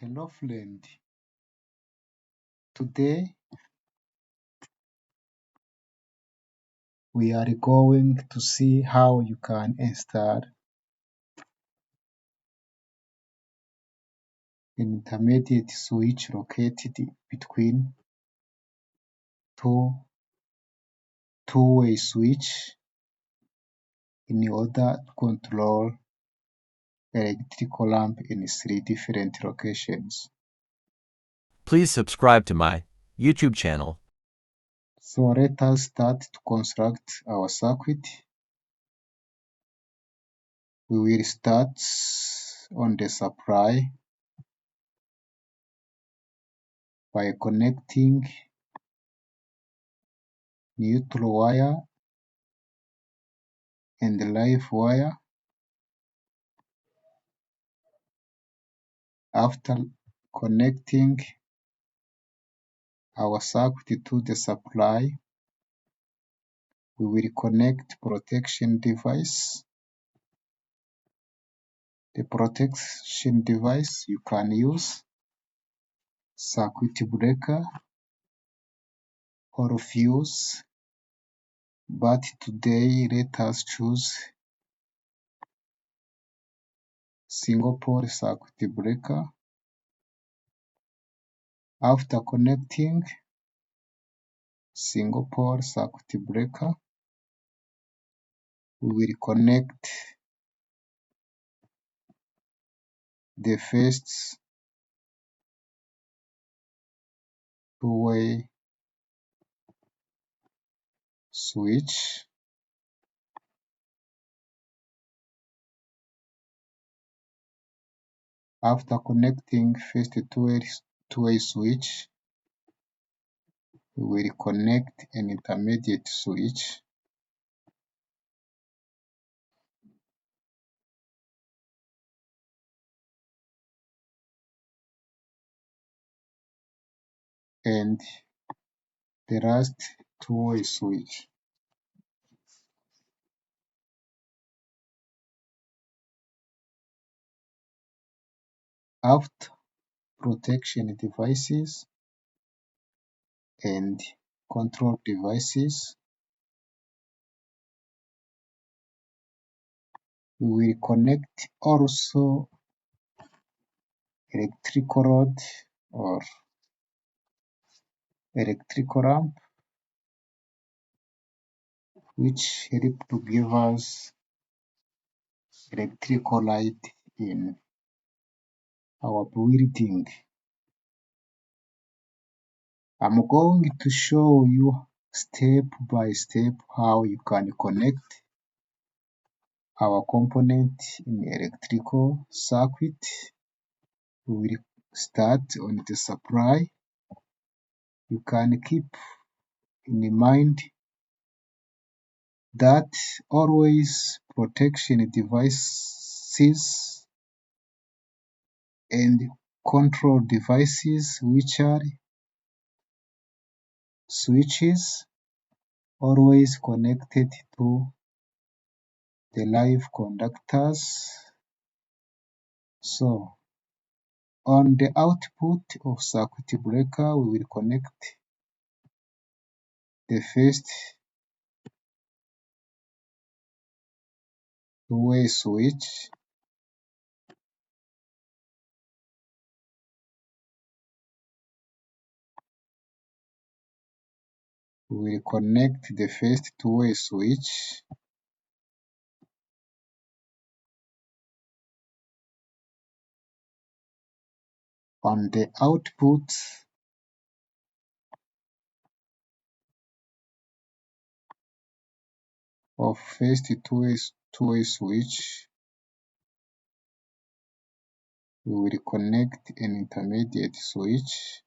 Hello friend, today we are going to see how you can install an intermediate switch located between two two-way switch in order to control electrical lamp in 3 different locations. Please subscribe to my YouTube channel. So let us start to construct our circuit. We will start on the supply by connecting neutral wire and the live wire. After connecting our circuit to the supply, we will connect protection device. The protection device you can use circuit breaker or fuse, but today let us choose single pole circuit breaker. After connecting single pole circuit breaker, we will connect the first two-way switch. After connecting first two-way switch, we will connect an intermediate switch. And the last two-way switch. After protection devices and control devices, we will connect also electrical rod or electrical lamp, which help to give us electrical light in our building. I'm going to show you step by step how you can connect our component in electrical circuit. We will start on the supply. You can keep in mind that always protection devices and control devices, which are switches, always connected to the live conductors. So on the output of circuit breaker, we will connect the first two-way switch. We will connect the first two-way switch. On the output of first two-way switch, we will connect an intermediate switch.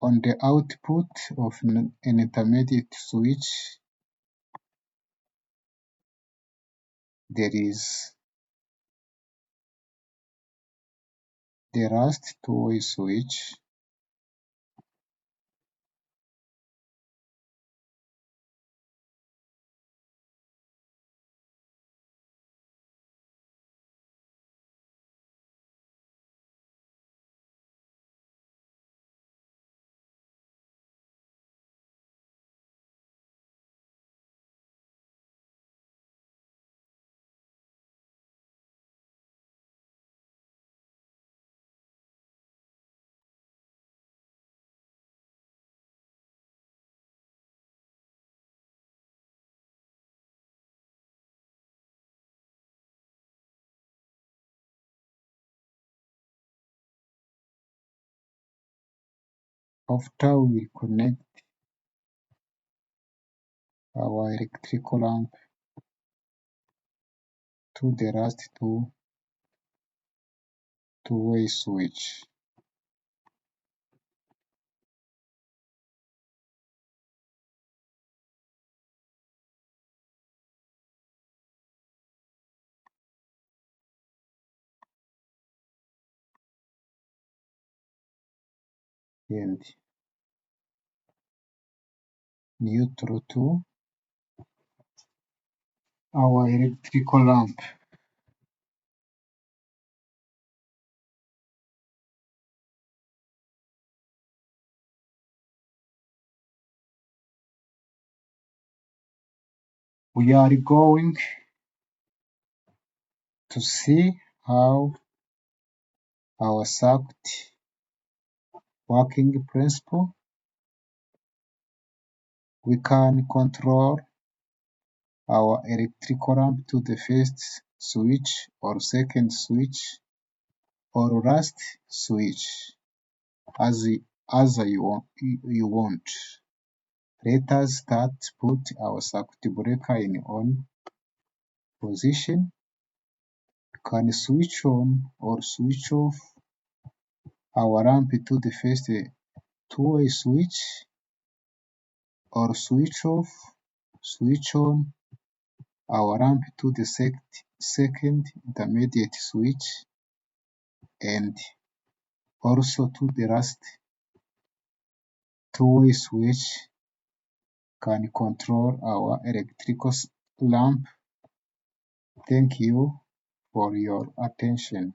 On the output of an intermediate switch, there is the last two-way switch. After we connect our electrical lamp to the last two-way switch. And neutral to our electrical lamp. We are going to see how our circuit working principle. We can control our electrical lamp to the first switch or second switch or last switch as you want. Let us start. Put our circuit breaker in on position. You can switch on or switch off our lamp to the first two-way switch or switch off, switch on our lamp to the second intermediate switch and also to the last two-way switch. Can control our electrical lamp. Thank you for your attention.